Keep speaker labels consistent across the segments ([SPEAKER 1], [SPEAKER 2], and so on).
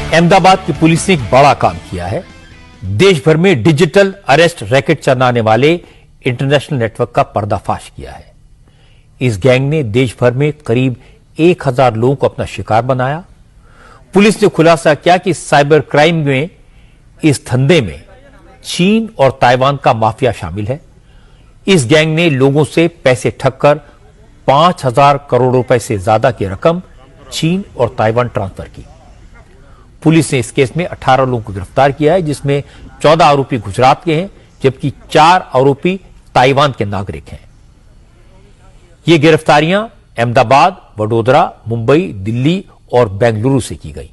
[SPEAKER 1] अहमदाबाद की पुलिस ने एक बड़ा काम किया है। देश भर में डिजिटल अरेस्ट रैकेट चलाने वाले इंटरनेशनल नेटवर्क का पर्दाफाश किया है। इस गैंग ने देश भर में करीब 1000 लोगों को अपना शिकार बनाया। पुलिस ने खुलासा किया कि साइबर क्राइम में इस धंधे में चीन और ताइवान का माफिया शामिल है। इस गैंग ने लोगों से पैसे ठगकर 5000 करोड़ रुपए से ज्यादा की रकम चीन और ताइवान ट्रांसफर की। पुलिस ने इस केस में 18 लोगों को गिरफ्तार किया है, जिसमें 14 आरोपी गुजरात के हैं, जबकि 4 आरोपी ताइवान के नागरिक हैं। ये गिरफ्तारियां अहमदाबाद, वडोदरा, मुंबई, दिल्ली और बेंगलुरु से की गई।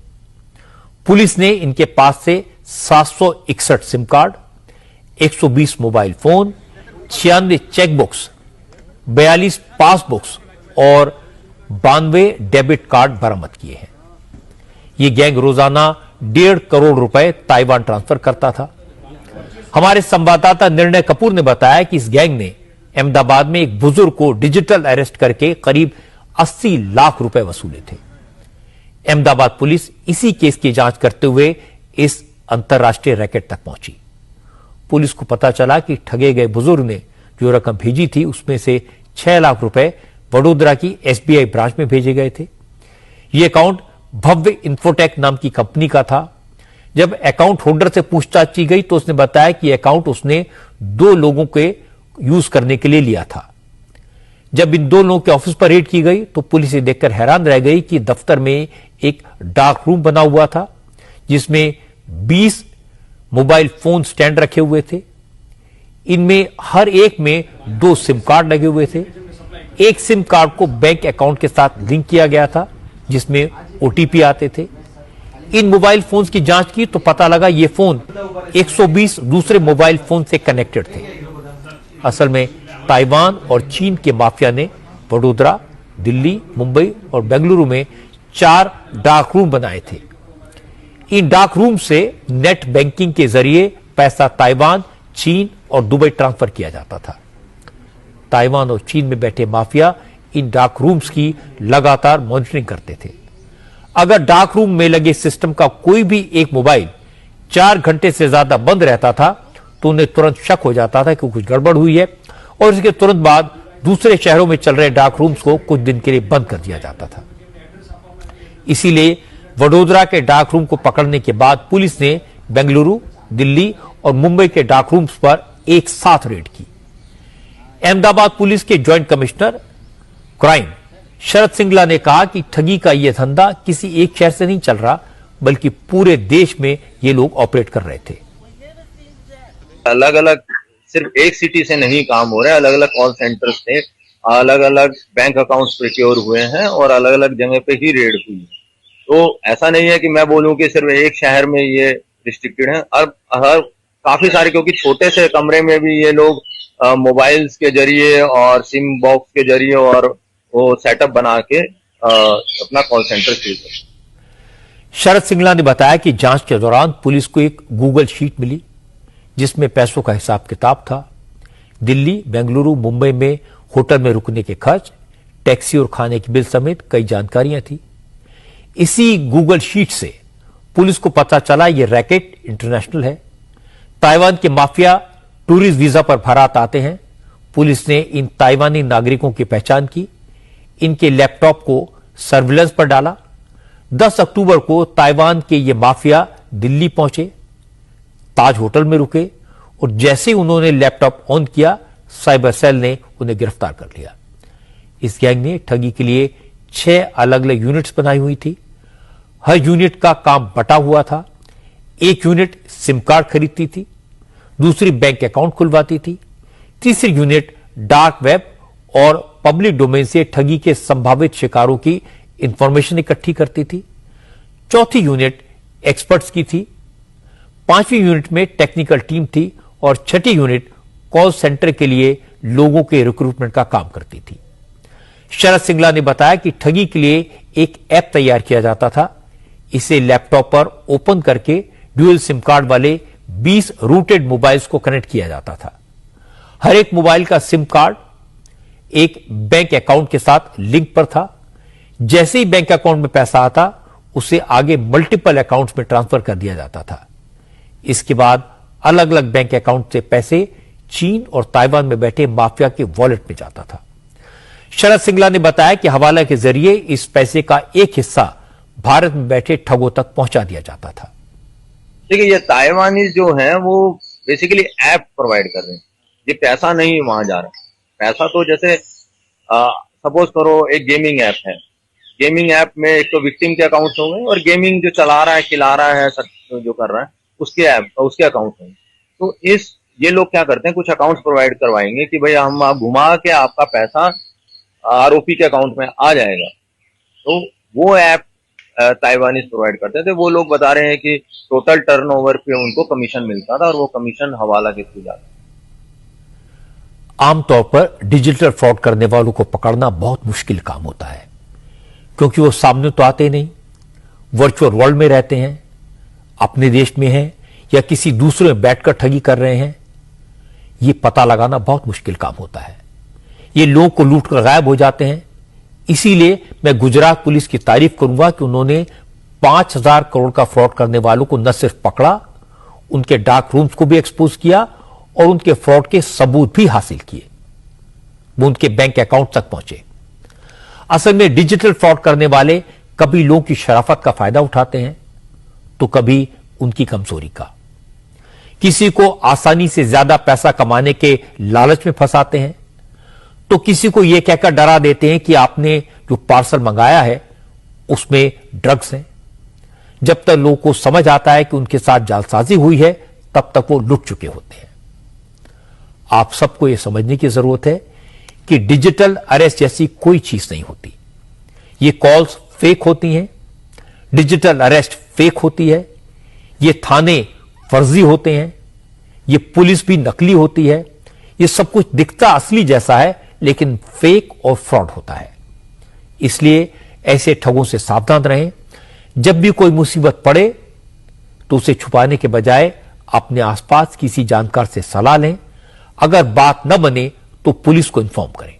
[SPEAKER 1] पुलिस ने इनके पास से 761 SIM card, 120 mobile phone, 96 chequebooks, 42 passbooks और 92 डेबिट कार्ड बरामद किए हैं। यह गैंग रोजाना 1.5 करोड़ रुपए ताइवान ट्रांसफर करता था। हमारे संवाददाता निर्णय कपूर ने बताया कि इस गैंग ने अहमदाबाद में एक बुजुर्ग को डिजिटल अरेस्ट करके करीब 80 लाख रुपए वसूले थे। अहमदाबाद पुलिस इसी केस की जांच करते हुए इस अंतर्राष्ट्रीय रैकेट तक पहुंची। पुलिस को पता चला कि ठगे गए बुजुर्ग ने जो रकम भेजी थी, उसमें से 6 लाख रुपए वडोदरा की एसबीआई ब्रांच में भेजे गए थे। यह अकाउंट भव्य इंफोटेक नाम की कंपनी का था। जब अकाउंट होल्डर से पूछताछ की गई तो उसने बताया कि अकाउंट उसने 2 लोगों के यूज करने के लिए लिया था। जब इन 2 लोगों के ऑफिस पर रेड की गई तो पुलिस ये देखकर हैरान रह गई कि दफ्तर में एक डार्क रूम बना हुआ था, जिसमें 20 मोबाइल फोन स्टैंड रखे हुए थे। इनमें हर एक में 2 सिम कार्ड लगे हुए थे। एक सिम कार्ड को बैंक अकाउंट के साथ लिंक किया गया था, जिसमें ओटीपी आते थे। इन मोबाइल फोन्स की जांच की तो पता लगा ये फोन 120 दूसरे मोबाइल फोन से कनेक्टेड थे। असल में ताइवान और चीन के माफिया ने वडोदरा, दिल्ली, मुंबई और बेंगलुरु में 4 डार्क रूम बनाए थे। इन डार्क रूम से नेट बैंकिंग के जरिए पैसा ताइवान, चीन और दुबई ट्रांसफर किया जाता था। ताइवान और चीन में बैठे माफिया इन डार्क रूम्स की लगातार मॉनिटरिंग करते थे। अगर डार्क रूम में लगे सिस्टम का कोई भी एक मोबाइल 4 घंटे से ज्यादा बंद रहता था तो उन्हें तुरंत शक हो जाता था कि कुछ गड़बड़ हुई है, और इसके तुरंत बाद दूसरे शहरों में चल रहे डार्क रूम्स को कुछ दिन के लिए बंद कर दिया जाता था। इसीलिए वडोदरा के डार्क रूम को पकड़ने के बाद पुलिस ने बेंगलुरु, दिल्ली और मुंबई के डार्क रूम्स पर एक साथ रेड की। अहमदाबाद पुलिस के ज्वाइंट कमिश्नर क्राइम शरद सिंगला ने कहा कि ठगी का यह धंधा किसी एक शहर से नहीं चल रहा, बल्कि पूरे देश में ये लोग ऑपरेट कर रहे थे।
[SPEAKER 2] अलग अलग सिर्फ एक सिटी से नहीं काम हो रहा है, अलग अलग कॉल सेंटर्स से अलग अलग बैंक अकाउंट्स प्रिक्योर हुए हैं और अलग अलग जगह पे ही रेड हुई है। तो ऐसा नहीं है कि मैं बोलूं कि सिर्फ एक शहर में ये रिस्ट्रिक्टेड है। अब हर काफी सारे, क्योंकि छोटे से कमरे में भी ये लोग मोबाइल्स के जरिए और सिम बॉक्स के जरिए और वो सेटअप बना के अपना कॉल सेंटर शुरू कर।
[SPEAKER 1] शरद सिंगला ने बताया कि जांच के दौरान पुलिस को एक गूगल शीट मिली, जिसमें पैसों का हिसाब किताब था। दिल्ली, बेंगलुरु, मुंबई में होटल में रुकने के खर्च, टैक्सी और खाने की बिल समेत कई जानकारियां थी। इसी गूगल शीट से पुलिस को पता चला यह रैकेट इंटरनेशनल है। ताइवान के माफिया टूरिस्ट वीजा पर भारत आते हैं। पुलिस ने इन ताइवानी नागरिकों की पहचान की, इनके लैपटॉप को सर्विलेंस पर डाला। 10 अक्टूबर को ताइवान के ये माफिया दिल्ली पहुंचे, ताज होटल में रुके और जैसे ही उन्होंने लैपटॉप ऑन किया, साइबर सेल ने उन्हें गिरफ्तार कर लिया। इस गैंग ने ठगी के लिए 6 अलग अलग यूनिट्स बनाई हुई थी। हर यूनिट का काम बटा हुआ था। एक यूनिट सिम कार्ड खरीदती थी, दूसरी बैंक अकाउंट खुलवाती थी, तीसरी यूनिट डार्क वेब और पब्लिक डोमेन से ठगी के संभावित शिकारों की इंफॉर्मेशन इकट्ठी करती थी, चौथी यूनिट एक्सपर्ट्स की थी, 5वीं यूनिट में टेक्निकल टीम थी और 6ठी यूनिट कॉल सेंटर के लिए लोगों के रिक्रूटमेंट का काम करती थी। शरद सिंगला ने बताया कि ठगी के लिए एक ऐप तैयार किया जाता था। इसे लैपटॉप पर ओपन करके ड्यूअल सिम कार्ड वाले 20 रूटेड मोबाइल्स को कनेक्ट किया जाता था। हर एक मोबाइल का सिम कार्ड एक बैंक अकाउंट के साथ लिंक पर था। जैसे ही बैंक अकाउंट में पैसा आता, उसे आगे मल्टीपल अकाउंट्स में ट्रांसफर कर दिया जाता था। इसके बाद अलग अलग बैंक अकाउंट से पैसे चीन और ताइवान में बैठे माफिया के वॉलेट में जाता था। शरद सिंगला ने बताया कि हवाला के जरिए इस पैसे का एक हिस्सा भारत में बैठे ठगों तक पहुंचा दिया जाता था।
[SPEAKER 2] देखिए, ये ताइवानी जो है वो बेसिकली ऐप प्रोवाइड कर रहे हैं, ये पैसा नहीं वहां जा रहा। पैसा तो जैसे सपोज करो एक गेमिंग ऐप है, गेमिंग ऐप में एक तो विक्टिम के अकाउंट होंगे और गेमिंग जो चला रहा है, खिला रहा है, जो कर रहा है उसके अकाउंट होंगे। तो ये लोग क्या करते हैं, कुछ अकाउंट प्रोवाइड करवाएंगे कि भाई हम घुमा के आपका पैसा आरोपी के अकाउंट में आ जाएगा। तो वो ऐप ताइवानीज प्रोवाइड करते थे। वो लोग बता रहे हैं कि टोटल टर्नओवर पे उनको कमीशन मिलता था और वो कमीशन हवाला के थ्रू जाता।
[SPEAKER 1] आमतौर पर डिजिटल फ्रॉड करने वालों को पकड़ना बहुत मुश्किल काम होता है, क्योंकि वो सामने तो आते नहीं, वर्चुअल वर्ल्ड में रहते हैं, अपने देश में हैं या किसी दूसरे में बैठकर ठगी कर रहे हैं। ये पता लगाना बहुत मुश्किल काम होता है। ये लोगों को लूटकर गायब हो जाते हैं। इसीलिए मैं गुजरात पुलिस की तारीफ करूंगा कि उन्होंने 5,000 करोड़ का फ्रॉड करने वालों को न सिर्फ पकड़ा, उनके डार्क रूम्स को भी एक्सपोज किया और उनके फ्रॉड के सबूत भी हासिल किए। वो उनके बैंक अकाउंट तक पहुंचे। असल में डिजिटल फ्रॉड करने वाले कभी लोगों की शराफत का फायदा उठाते हैं तो कभी उनकी कमजोरी का। किसी को आसानी से ज्यादा पैसा कमाने के लालच में फंसाते हैं तो किसी को यह कहकर डरा देते हैं कि आपने जो पार्सल मंगाया है उसमें ड्रग्स हैं। जब तक लोगों को समझ आता है कि उनके साथ जालसाजी हुई है, तब तक वो लुट चुके होते हैं। आप सबको यह समझने की जरूरत है कि डिजिटल अरेस्ट जैसी कोई चीज नहीं होती। ये कॉल्स फेक होती हैं, डिजिटल अरेस्ट फेक होती है, ये थाने फर्जी होते हैं, ये पुलिस भी नकली होती है। ये सब कुछ दिखता असली जैसा है, लेकिन फेक और फ्रॉड होता है। इसलिए ऐसे ठगों से सावधान रहें। जब भी कोई मुसीबत पड़े तो उसे छुपाने के बजाय अपने आसपास किसी जानकार से सलाह लें। अगर बात न बने तो पुलिस को इन्फॉर्म करें।